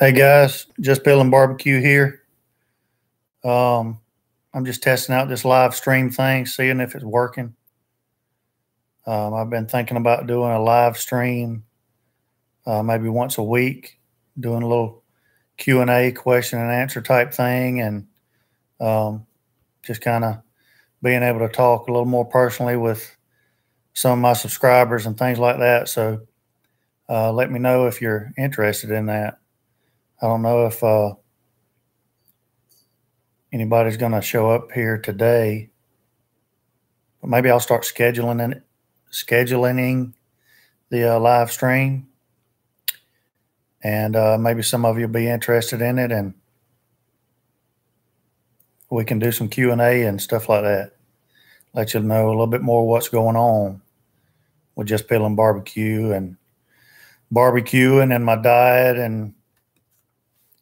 Hey guys, just Piddlin barbecue here. I'm just testing out this live stream thing, seeing if it's working. I've been thinking about doing a live stream maybe once a week, doing a little Q&A, question and answer type thing, and just kind of being able to talk a little more personally with some of my subscribers and things like that. So let me know if you're interested in that. I don't know if anybody's going to show up here today, but maybe I'll start scheduling the live stream, and maybe some of you will be interested in it, and we can do some Q&A and stuff like that. Let you know a little bit more what's going on with just Piddlin barbecue and barbecuing and my diet and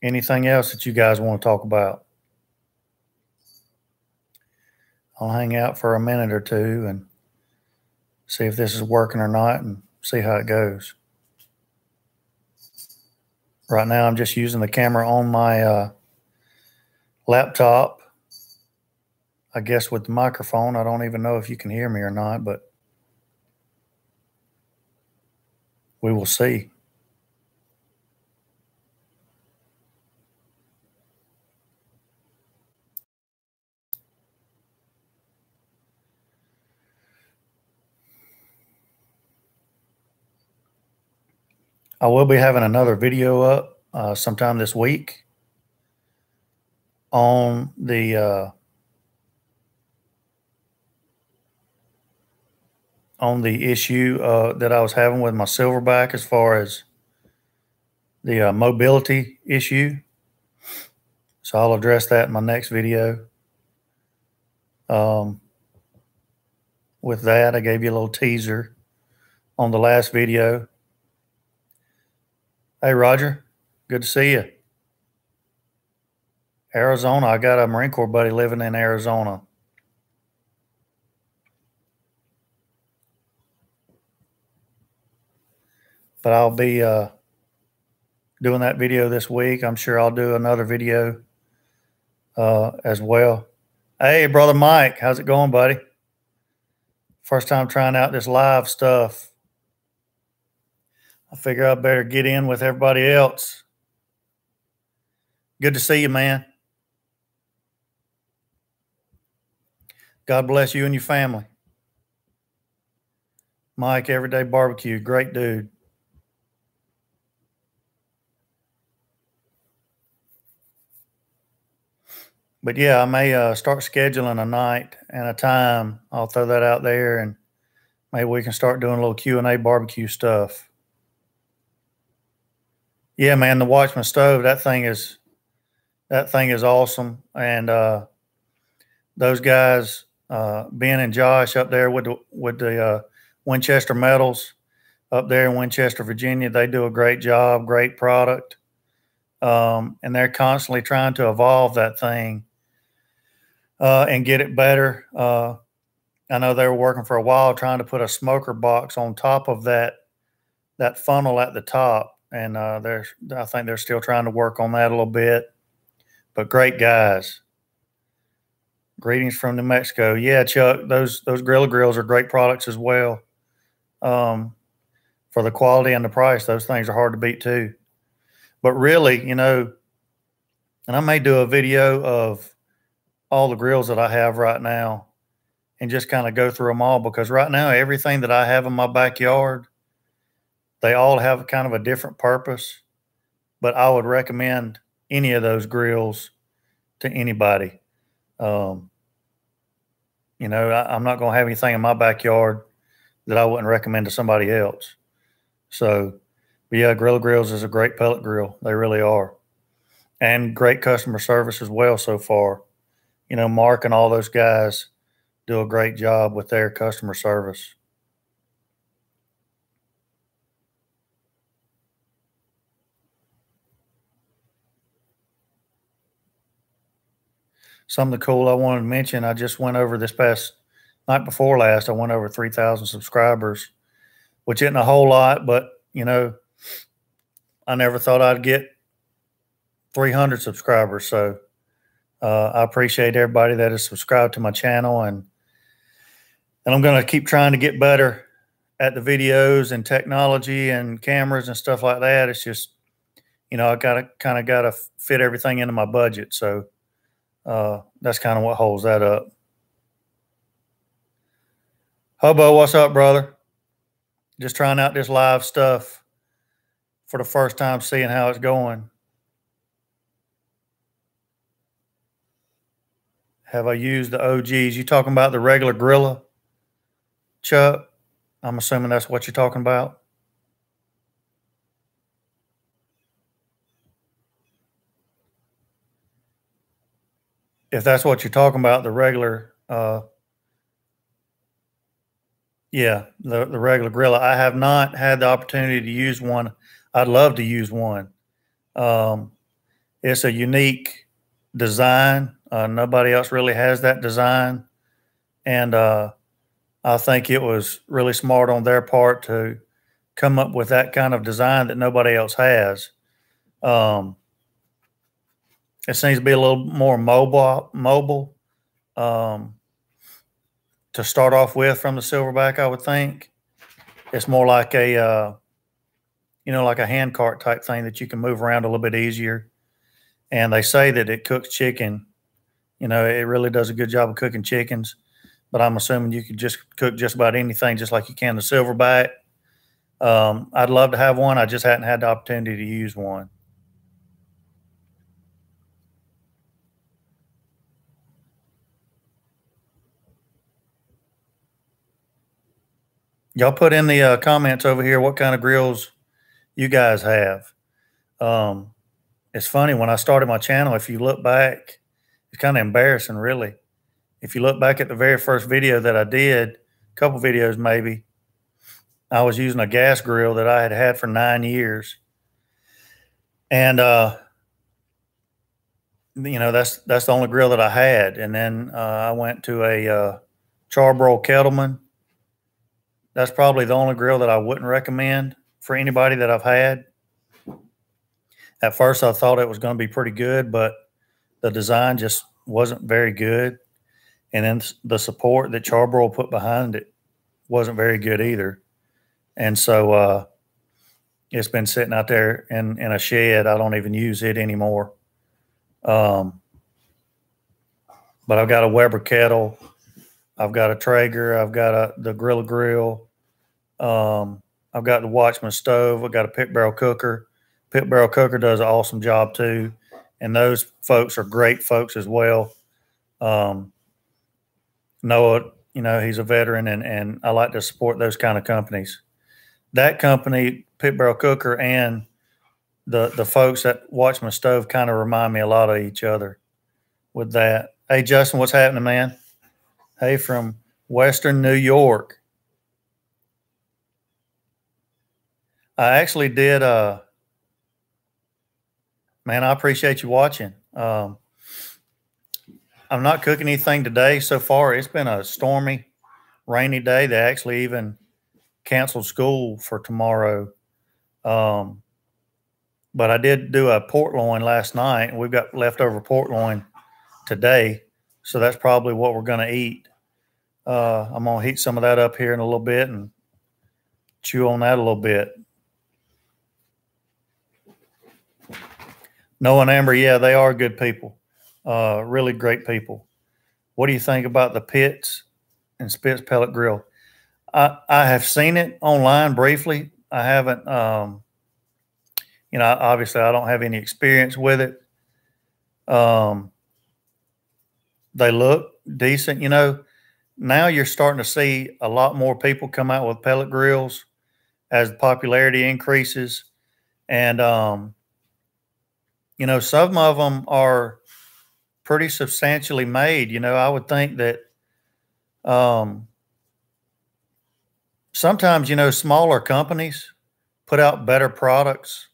anything else that you guys want to talk about. I'll hang out for a minute or two and see if this is working or not and see how it goes. Right now I'm just using the camera on my laptop. I guess with the microphone, I don't even know if you can hear me or not, but we will see. I will be having another video up sometime this week on the issue that I was having with my Silverbac as far as the mobility issue. So I'll address that in my next video. With that, I gave you a little teaser on the last video. Hey, Roger, good to see you. Arizona, I got a Marine Corps buddy living in Arizona. But I'll be doing that video this week. I'm sure I'll do another video as well. Hey, brother Mike, how's it going, buddy? First time trying out this live stuff. I figure I better get in with everybody else. Good to see you, man. God bless you and your family. Mike, Everyday Barbecue, great dude. But yeah, I may start scheduling a night and a time. I'll throw that out there, and maybe we can start doing a little Q&A barbecue stuff. Yeah, man, the Watchman Stove, that thing is awesome. And those guys, Ben and Josh up there with the Winchester Metals up there in Winchester, Virginia, they do a great job, great product. And they're constantly trying to evolve that thing and get it better. I know they were working for a while trying to put a smoker box on top of that funnel at the top. And I think they're still trying to work on that a little bit. But great guys. Greetings from New Mexico. Yeah, Chuck, those Grilla Grills are great products as well. For the quality and the price, those things are hard to beat too. But really, you know, and I may do a video of all the grills that I have right now and just kind of go through them all, because right now everything that I have in my backyard, they all have kind of a different purpose, but I would recommend any of those grills to anybody. You know, I'm not going to have anything in my backyard that I wouldn't recommend to somebody else. So, but yeah, Grilla Grills is a great pellet grill. They really are. And great customer service as well so far. You know, Mark and all those guys do a great job with their customer service. Something cool I wanted to mention, I just went over this past night before last, I went over 3,000 subscribers, which isn't a whole lot, but, you know, I never thought I'd get 300 subscribers. So I appreciate everybody that is subscribed to my channel, and I'm going to keep trying to get better at the videos and technology and cameras and stuff like that. It's just, I gotta fit everything into my budget. So that's kind of what holds that up. Hobo, what's up, brother? Just trying out this live stuff for the first time, seeing how it's going. Have I used the OGs? You talking about the regular Grilla, Chuck? I'm assuming that's what you're talking about. If that's what you're talking about, the regular, yeah, the regular Grilla. I have not had the opportunity to use one. I'd love to use one. It's a unique design. Nobody else really has that design. And I think it was really smart on their part to come up with that kind of design that nobody else has. It seems to be a little more mobile to start off with from the Silverbac, I would think. It's more like a, like a hand cart type thing that you can move around a little bit easier. And they say that it cooks chicken. It really does a good job of cooking chickens. But I'm assuming you could just cook just about anything, just like you can the Silverbac. I'd love to have one. I just hadn't had the opportunity to use one. Y'all put in the comments over here what kind of grills you guys have. It's funny, when I started my channel, if you look back, it's kind of embarrassing, really. If you look back at the very first video that I did, a couple videos maybe, I was using a gas grill that I had had for 9 years. And, that's the only grill that I had. And then I went to a Charbroil Kettleman. That's probably the only grill that I wouldn't recommend for anybody that I've had. At first, I thought it was going to be pretty good, but the design just wasn't very good. And then the support that Charbroil put behind it wasn't very good either. And so it's been sitting out there in a shed. I don't even use it anymore. But I've got a Weber kettle. I've got a Traeger. I've got the Grilla Grill. I've got the Watchman Stove. I've got a pit barrel cooker. Pit barrel cooker does an awesome job too. And those folks are great folks as well. Noah, he's a veteran, and I like to support those kind of companies. That company, Pit Barrel Cooker, and the folks at Watchman Stove kind of remind me a lot of each other with that. Hey, Justin, what's happening, man? Hey, from Western New York. I actually did, man, I appreciate you watching. I'm not cooking anything today so far. It's been a stormy, rainy day. They actually even canceled school for tomorrow. But I did do a port loin last night, and we've got leftover port loin today. So that's probably what we're going to eat. I'm going to heat some of that up here in a little bit and chew on that a little bit. Noah and Amber, yeah, they are good people. Really great people. What do you think about the Pitts and Spitz pellet grill? I have seen it online briefly. I haven't, obviously I don't have any experience with it. They look decent. Now you're starting to see a lot more people come out with pellet grills as the popularity increases. And, some of them are pretty substantially made. I would think that sometimes, smaller companies put out better products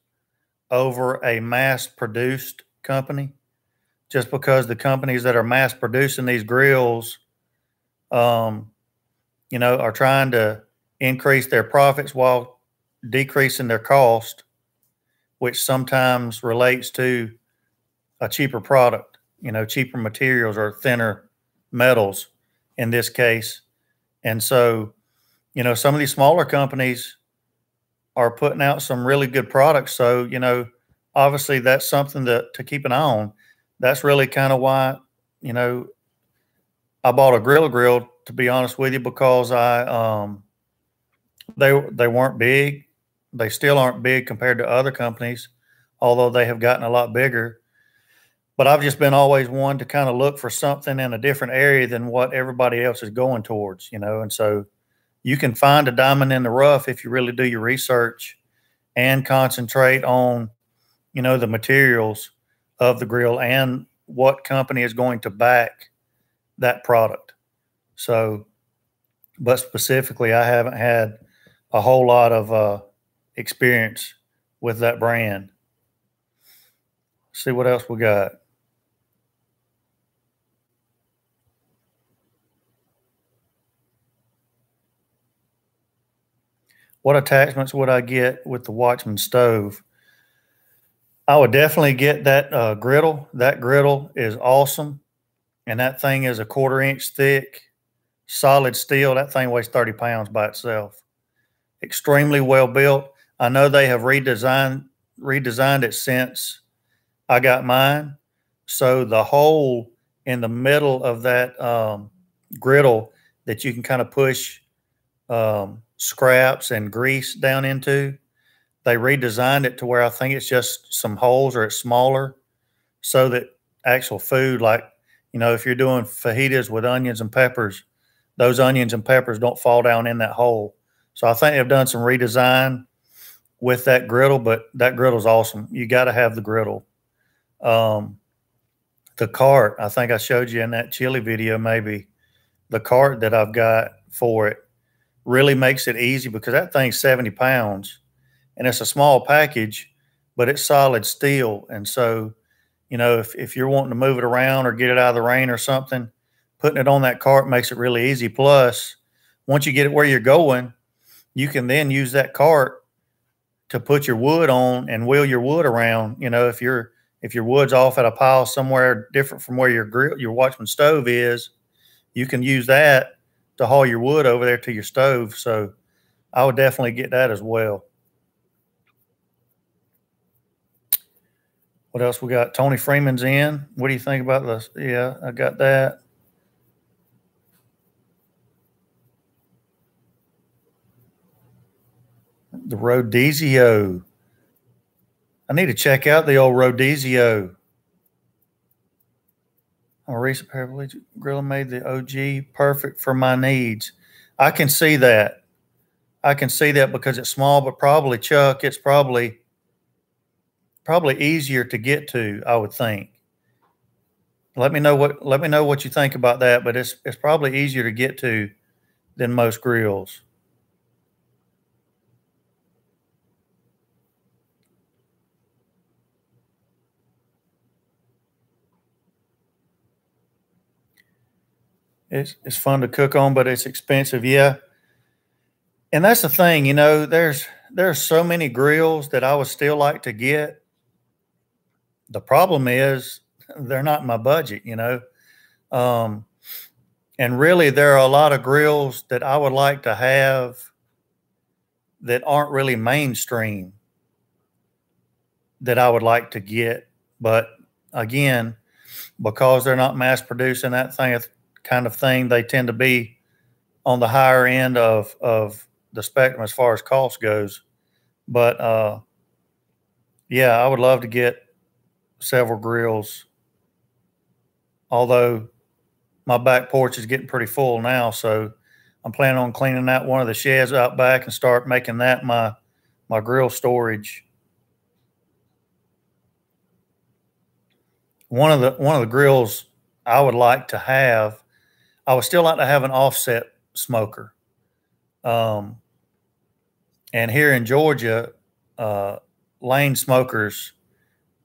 over a mass-produced company, just because the companies that are mass-producing these grills, are trying to increase their profits while decreasing their cost, which sometimes relates to a cheaper product, cheaper materials or thinner metals in this case. And so, some of these smaller companies are putting out some really good products. So, obviously that's something to keep an eye on. That's really kind of why, you know, I bought a Grilla Grill, to be honest with you, because they weren't big. They still aren't big compared to other companies, although they have gotten a lot bigger. But I've just been always one to kind of look for something in a different area than what everybody else is going towards, and so you can find a diamond in the rough if you really do your research and concentrate on, the materials of the grill and what company is going to back that product. So, but specifically, I haven't had a whole lot of experience with that brand. See what else we got. What attachments would I get with the Watchman stove? I would definitely get that griddle. That griddle is awesome. And that thing is a 1/4 inch thick, solid steel. That thing weighs 30 pounds by itself. Extremely well built. I know they have redesigned it since I got mine. So the hole in the middle of that griddle that you can kind of push scraps and grease down into, they redesigned it to where I think it's just some holes or it's smaller so that actual food, like, if you're doing fajitas with onions and peppers, those onions and peppers don't fall down in that hole. So I think they've done some redesign with that griddle, but that griddle's awesome. You got to have the griddle. The cart, I think I showed you in that chili video, maybe the cart that I've got for it really makes it easy because that thing's 70 pounds and it's a small package, but it's solid steel. And so, if you're wanting to move it around or get it out of the rain or something, putting it on that cart makes it really easy. Plus, once you get it where you're going, you can then use that cart to put your wood on and wheel your wood around. If your wood's off at a pile somewhere different from where your Watchman stove is, you can use that to haul your wood over there to your stove. So I would definitely get that as well. What else we got? Tony Freeman's in. What do you think about this? Yeah, I got that. The Rodizio. I need to check out the old Rodizio. A recent pair of Grilla made the OG perfect for my needs. I can see that. I can see that because it's small, but probably, Chuck, it's probably easier to get to, I would think. Let me know what you think about that, but it's probably easier to get to than most grills. It's fun to cook on, but it's expensive, yeah. And that's the thing, there's so many grills that I would still like to get. The problem is they're not in my budget. Um, and really, there are a lot of grills that I would like to have that aren't really mainstream that I would like to get. But again, because they're not mass producing that kind of thing, they tend to be on the higher end of the spectrum as far as cost goes. But yeah, I would love to get several grills. Although my back porch is getting pretty full now, so I'm planning on cleaning out one of the sheds out back and start making that my grill storage. One of the grills I would like to have, I would still like to have an offset smoker. And here in Georgia, Lane Smokers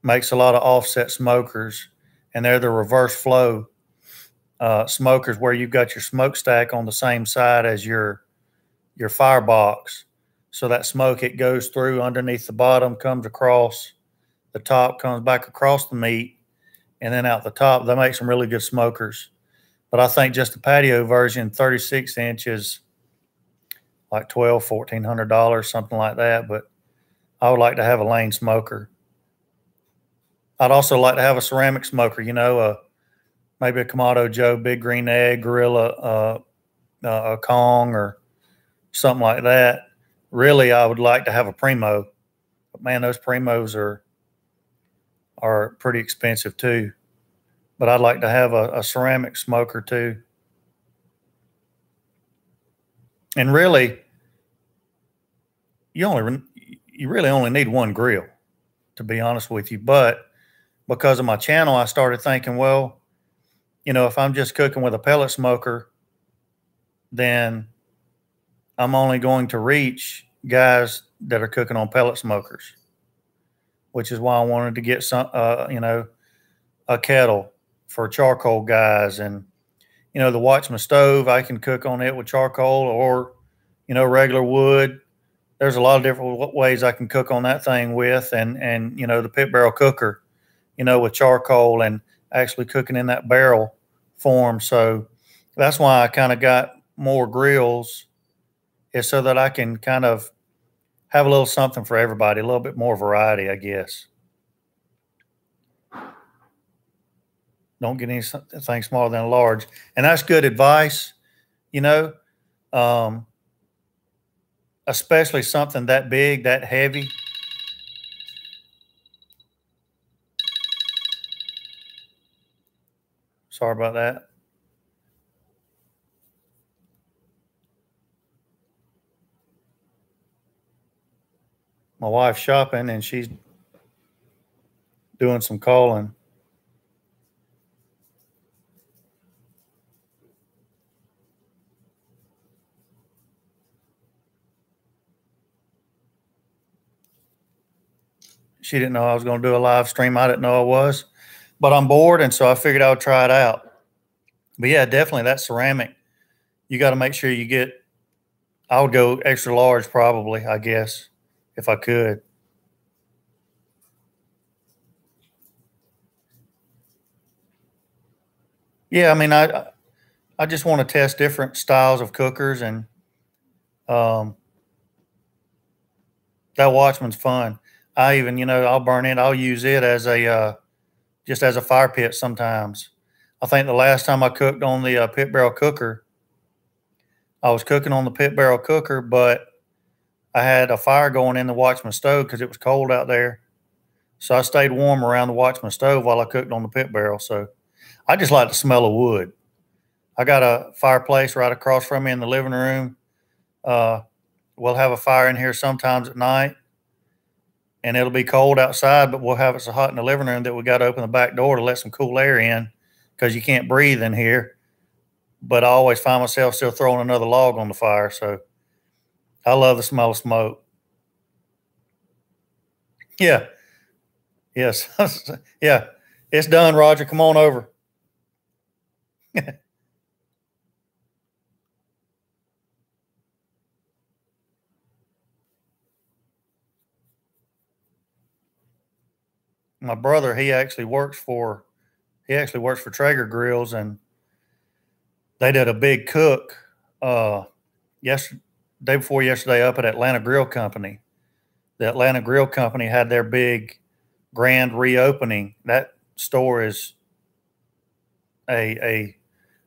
makes a lot of offset smokers, and they're the reverse flow smokers where you've got your smokestack on the same side as your firebox. So that smoke, it goes through underneath the bottom, comes across the top, comes back across the meat, And then out the top, they make some really good smokers. But I think just the patio version, 36 inches, like $1,200–$1,400, something like that. But I would like to have a lane smoker. I'd also like to have a ceramic smoker, maybe a Kamado Joe, Big Green Egg, Gorilla, a Kong, or something like that. Really, I would like to have a Primo. But man, those Primos are pretty expensive too. But I'd like to have a ceramic smoker too. And really, you really only need one grill, to be honest with you. But because of my channel, I started thinking, well, if I'm just cooking with a pellet smoker, then I'm only going to reach guys that are cooking on pellet smokers, which is why I wanted to get some, a kettle for charcoal guys. And, the Watchman Stove, I can cook on it with charcoal or, regular wood. There's a lot of different ways I can cook on that thing with. And the pit barrel cooker, with charcoal and actually cooking in that barrel form. So that's why I kind of got more grills, is so that I can kind of have a little something for everybody, a little bit more variety, I guess. Don't get anything smaller than a large. And that's good advice, especially something that big, that heavy. Sorry about that. My wife's shopping and she's doing some calling. She didn't know I was going to do a live stream. I didn't know I was, but I'm bored. And so I figured I would try it out. But yeah, definitely that ceramic, you got to make sure you get, I would go extra large probably, I guess, if I could. Yeah, I mean, I just want to test different styles of cookers, and that Watchman's fun. I even, I'll burn it. I'll use it as a just as a fire pit sometimes. I think the last time I cooked on the pit barrel cooker, I was cooking on the pit barrel cooker, but I had a fire going in the Watchman stove because it was cold out there. So I stayed warm around the Watchman stove while I cooked on the pit barrel. So I just like the smell of wood. I got a fireplace right across from me in the living room. We'll have a fire in here sometimes at night, and it'll be cold outside, but we'll have it so hot in the living room that we got to open the back door to let some cool air in, because you can't breathe in here. But I always find myself still throwing another log on the fire. So I love the smell of smoke. Yeah. Yes. Yeah. It's done, Roger. Come on over. My brother, he actually works for Traeger Grills, and they did a big cook day before yesterday up at Atlanta Grill Company. The Atlanta Grill Company had their big grand reopening. That store is a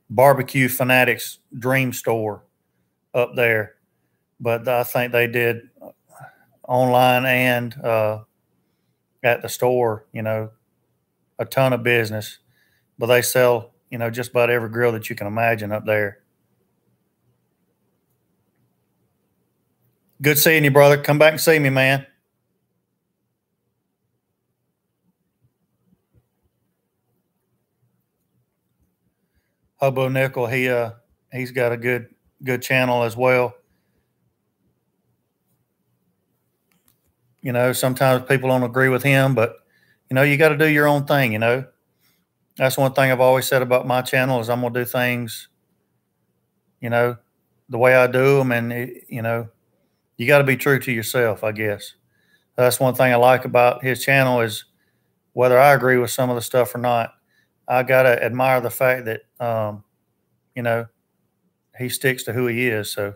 barbecue fanatics dream store up there. But I think they did online and at the store, a ton of business. But they sell, just about every grill that you can imagine up there. Good seeing you, brother. Come back and see me, man. Hobo Nickel, he's got a good channel as well. Sometimes people don't agree with him, but you got to do your own thing. That's one thing I've always said about my channel is I'm gonna do things, the way I do them, and you got to be true to yourself, I guess. That's one thing I like about his channel is whether I agree with some of the stuff or not, I gotta admire the fact that you know, he sticks to who he is. So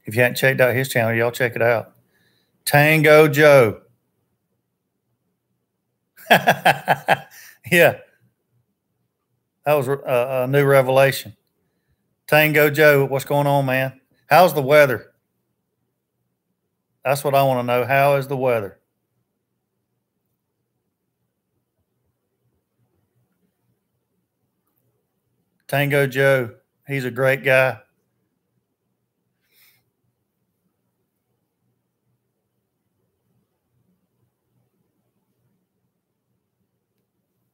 if you hadn't checked out his channel, y'all check it out. Tango Joe. Yeah, that was a new revelation. Tango Joe, what's going on, man? How's the weather? That's what I want to know. How is the weather? Tango Joe, he's a great guy.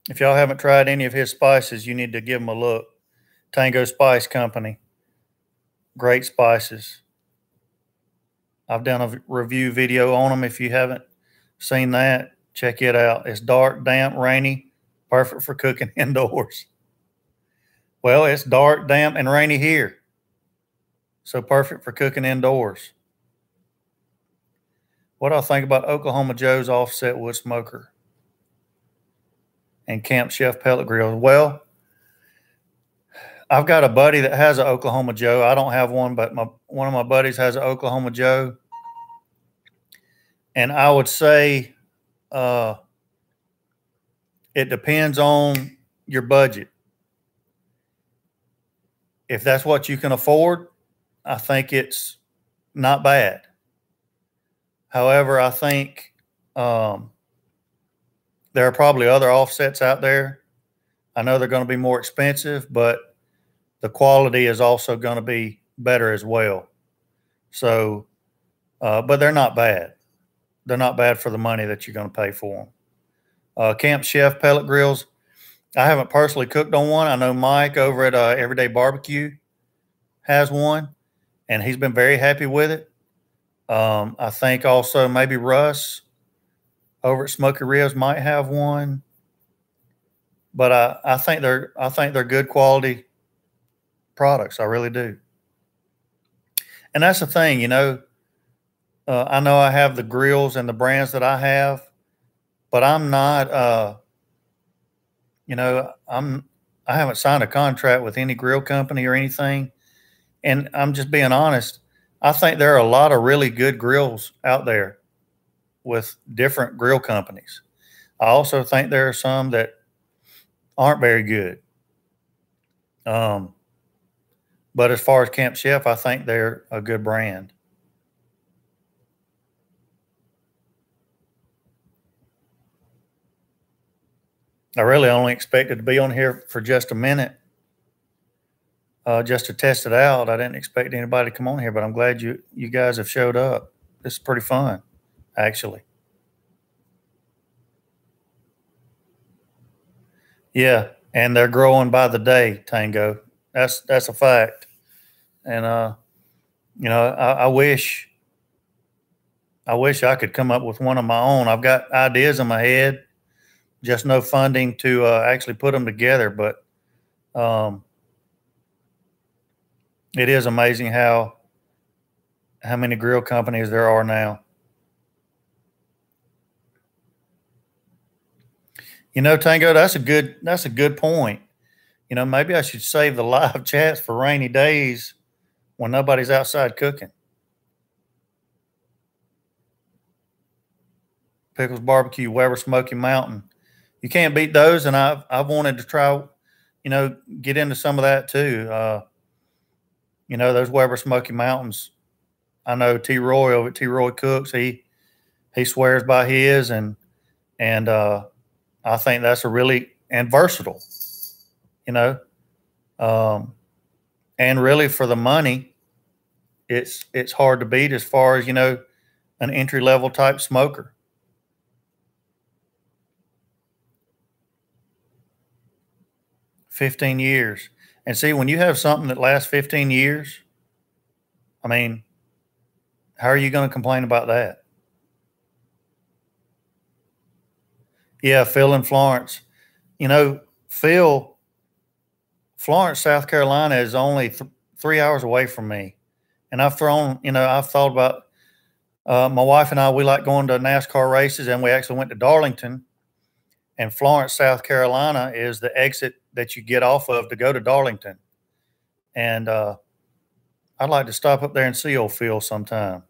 If y'all haven't tried any of his spices, you need to give him a look. Tango Spice Company. Great spices. I've done a review video on them. If you haven't seen that, check it out. It's dark, damp, rainy, perfect for cooking indoors. Well, it's dark, damp, and rainy here. So perfect for cooking indoors. What do I think about Oklahoma Joe's offset wood smoker and Camp Chef pellet grills? Well, I've got a buddy that has an Oklahoma Joe. I don't have one, but one of my buddies has an Oklahoma Joe. And I would say it depends on your budget. If that's what you can afford, I think it's not bad. However, I think there are probably other offsets out there. I know they're going to be more expensive, but the quality is also going to be better as well. So, but they're not bad. They're not bad for the money that you're going to pay for them. Camp Chef pellet grills. I haven't personally cooked on one. I know Mike over at Everyday Barbecue has one, and he's been very happy with it. I think also maybe Russ over at Smoky Ribs might have one, but I think they're good quality products. I really do. And that's the thing, you know. I know I have the grills and the brands that I have, but I'm not. You know, I haven't signed a contract with any grill company or anything, and I'm just being honest. I think there are a lot of really good grills out there with different grill companies. I also think there are some that aren't very good. But as far as Camp Chef, I think they're a good brand. I really only expected to be on here for just a minute, just to test it out. I didn't expect anybody to come on here, but I'm glad you guys have showed up. This is pretty fun, actually. Yeah, and they're growing by the day, Tango. That's a fact. And you know, I wish I could come up with one of my own. I've got ideas in my head, just no funding to actually put them together. But um, it is amazing how many grill companies there are now. You know, Tango, that's a good point. You know, maybe I should save the live chats for rainy days when nobody's outside cooking. Pickles Barbecue, Weber Smoky Mountain. You can't beat those, and I've wanted to try, you know, get into some of that too. You know, those Weber Smoky Mountains. I know T. Roy over at T. Roy Cooks. He swears by his, and I think that's a really and versatile. You know, and really for the money, it's hard to beat as far as, you know, an entry level type smoker. 15 years. And see, when you have something that lasts 15 years, I mean, how are you going to complain about that? Yeah, Phil and Florence. You know, Florence, South Carolina is only 3 hours away from me. And I've thought about my wife and I, we like going to NASCAR races, and we actually went to Darlington. And Florence, South Carolina is the exit that you get off of to go to Darlington. And I'd like to stop up there and see old Phil sometime.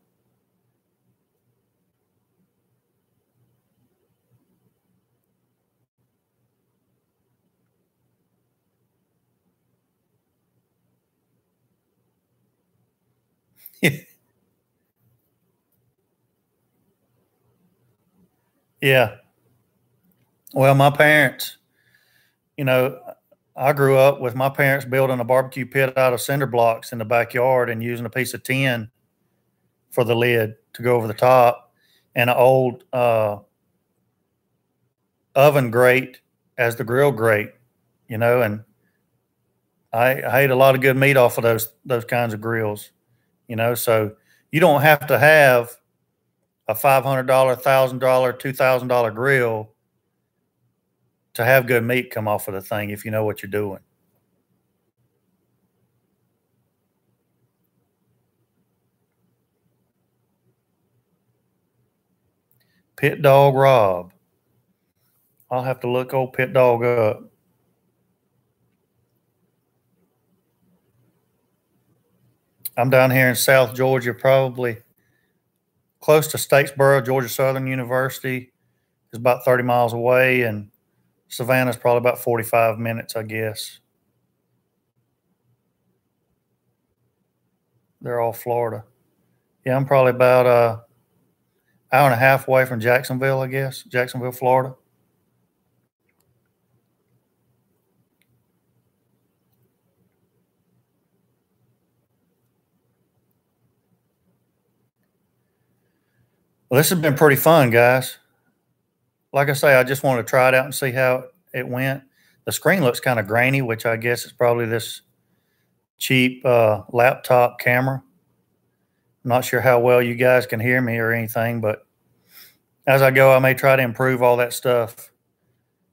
Yeah. Well, my parents, you know, I grew up with my parents building a barbecue pit out of cinder blocks in the backyard and using a piece of tin for the lid to go over the top and an old oven grate as the grill grate, and I ate a lot of good meat off of those kinds of grills, so you don't have to have a $500, $1,000, $2,000 grill to have good meat come off of the thing if you know what you're doing. Pit Dog Rob. I'll have to look old Pit Dog up. I'm down here in South Georgia, probably close to Statesboro, Georgia Southern University is about 30 miles away, and Savannah's probably about 45 minutes, I guess. They're all Florida. Yeah, I'm probably about an hour and a half away from Jacksonville, I guess. Jacksonville, Florida. Well, this has been pretty fun, guys. Like I say, I just wanted to try it out and see how it went. The screen looks kind of grainy, which I guess is probably this cheap laptop camera. I'm not sure how well you guys can hear me or anything, but as I go, I may try to improve all that stuff.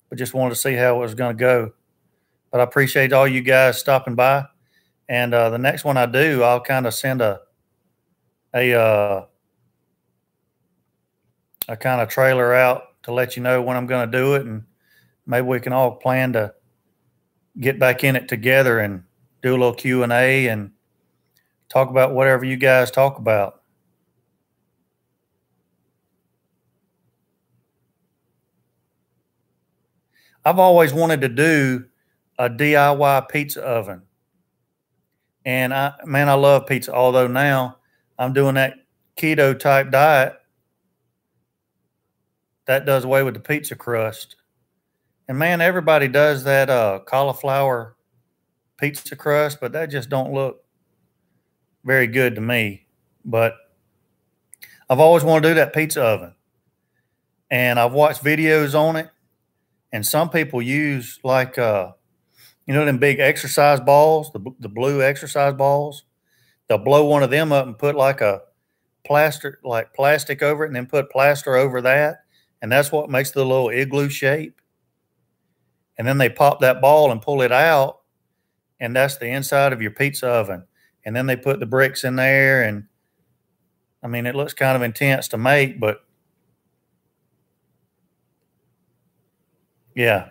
But just wanted to see how it was going to go. But I appreciate all you guys stopping by. And the next one I do, I'll kind of send a kind of trailer out to let you know when I'm going to do it, and maybe we can all plan to get back in it together and do a little Q&A and talk about whatever you guys talk about. I've always wanted to do a DIY pizza oven. And I love pizza, although now I'm doing that keto type diet that does away with the pizza crust. And man, everybody does that cauliflower pizza crust, but that just don't look very good to me. But I've always wanted to do that pizza oven. And I've watched videos on it. And some people use like, them big exercise balls, the blue exercise balls. They'll blow one of them up and put like plastic over it and then put plaster over that. And that's what makes the little igloo shape. And then they pop that ball and pull it out. And that's the inside of your pizza oven. And then they put the bricks in there. And I mean, it looks kind of intense to make, but yeah,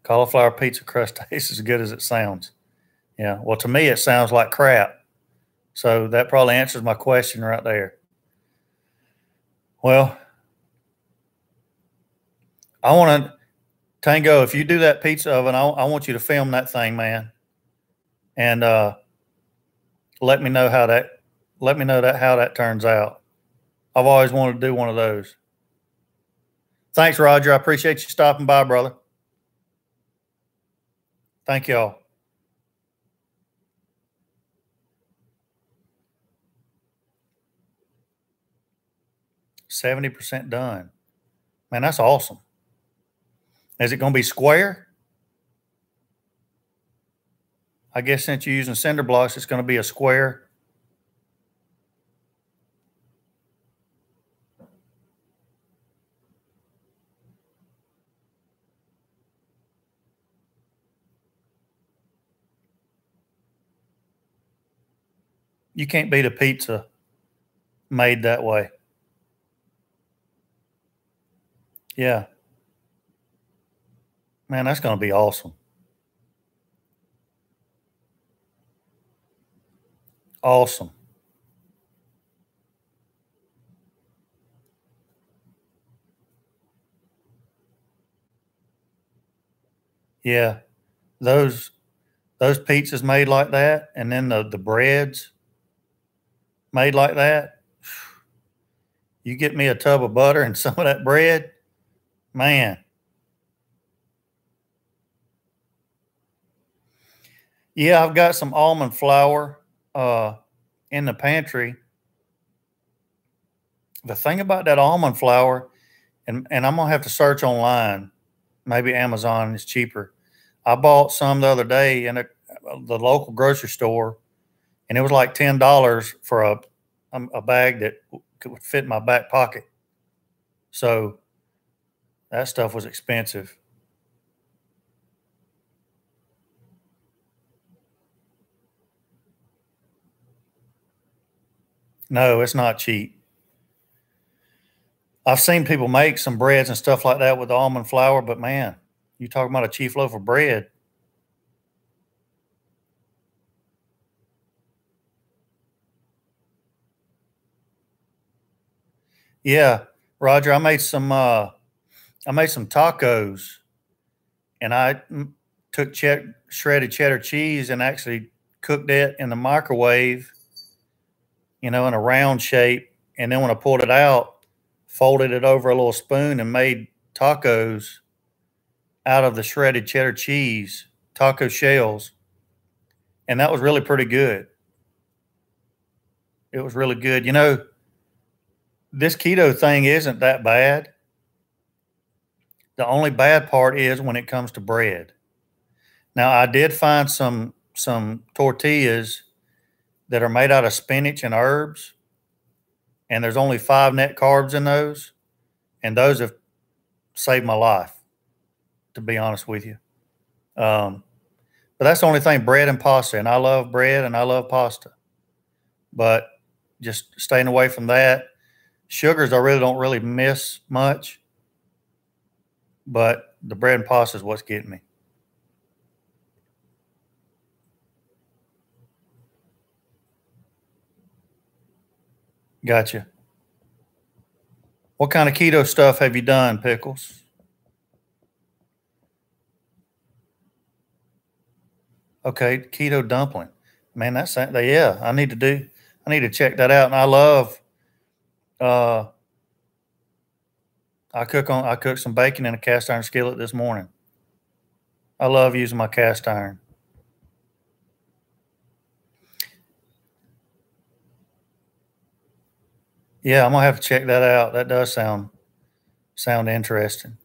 cauliflower pizza crust tastes as good as it sounds. Yeah. Well, to me, it sounds like crap. So that probably answers my question right there. Well, I want to, Tango, if you do that pizza oven, I want you to film that thing, man. And let me know how that turns out. I've always wanted to do one of those. Thanks, Roger. I appreciate you stopping by, brother. Thank y'all. 70% done. Man, that's awesome. Is it going to be square? I guess since you're using cinder blocks, it's going to be a square. You can't beat a pizza made that way. Yeah. Man, that's going to be awesome. Awesome. Yeah. Those pizzas made like that, and then the breads made like that. You get me a tub of butter and some of that bread, man. Yeah, I've got some almond flour uh, in the pantry. The thing about that almond flour, and I'm gonna have to search online. Maybe Amazon is cheaper. I bought some the other day in the local grocery store, and it was like $10 for a bag that could fit in my back pocket. So that stuff was expensive. No, it's not cheap. I've seen people make some breads and stuff like that with almond flour, but man, you talking about a cheap loaf of bread. Yeah, Roger, I made some tacos, and took shredded cheddar cheese and actually cooked it in the microwave, in a round shape, and then when I pulled it out, folded it over a little spoon and made tacos out of the shredded cheddar cheese, taco shells, and that was really pretty good. It was really good. This keto thing isn't that bad. The only bad part is when it comes to bread. Now, I did find some tortillas that are made out of spinach and herbs, and there's only 5 net carbs in those, and those have saved my life, to be honest with you. Um, but that's the only thing, bread and pasta, and I love bread and I love pasta. But just staying away from that. Sugars, I really don't really miss much, but the bread and pasta is what's getting me. Gotcha. What kind of keto stuff have you done, Pickles? Okay, keto dumpling. Man, yeah. I need to check that out. And uh, I cooked some bacon in a cast iron skillet this morning. I love using my cast iron. Yeah, I'm gonna have to check that out. That does sound interesting.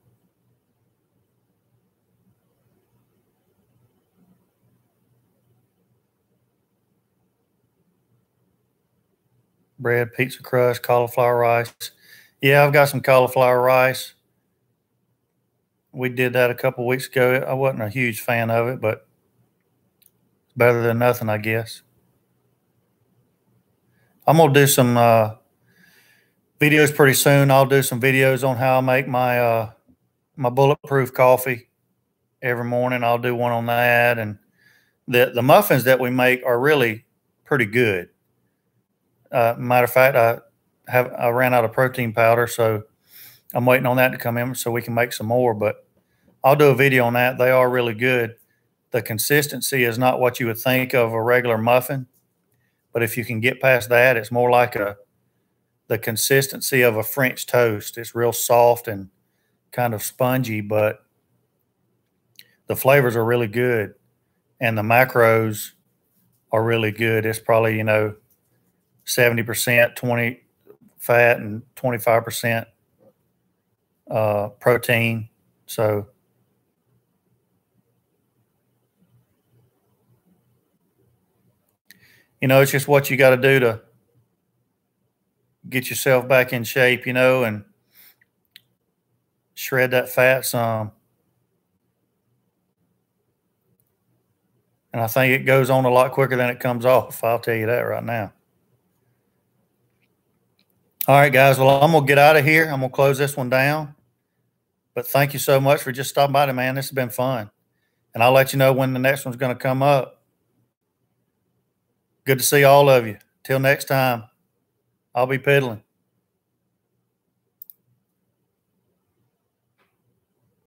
Bread, pizza crust, cauliflower rice. Yeah, I've got some cauliflower rice. We did that a couple weeks ago. I wasn't a huge fan of it, but better than nothing, I guess. I'm gonna do some videos pretty soon. I'll do some videos on how I make my bulletproof coffee every morning. I'll do one on that, and the muffins that we make are really pretty good. Matter of fact, I ran out of protein powder, so I'm waiting on that to come in so we can make some more. But I'll do a video on that. They are really good. The consistency is not what you would think of a regular muffin, but if you can get past that, it's more like the consistency of a French toast. It's real soft and kind of spongy, but the flavors are really good, and the macros are really good. It's probably 70% 20 fat and 25% protein. So it's just what you got to do to get yourself back in shape, and shred that fat some. And I think it goes on a lot quicker than it comes off. I'll tell you that right now. All right, guys. Well, I'm going to get out of here. I'm going to close this one down. But thank you so much for just stopping by, man. This has been fun. And I'll let you know when the next one's going to come up. Good to see all of you. Till next time, I'll be piddling.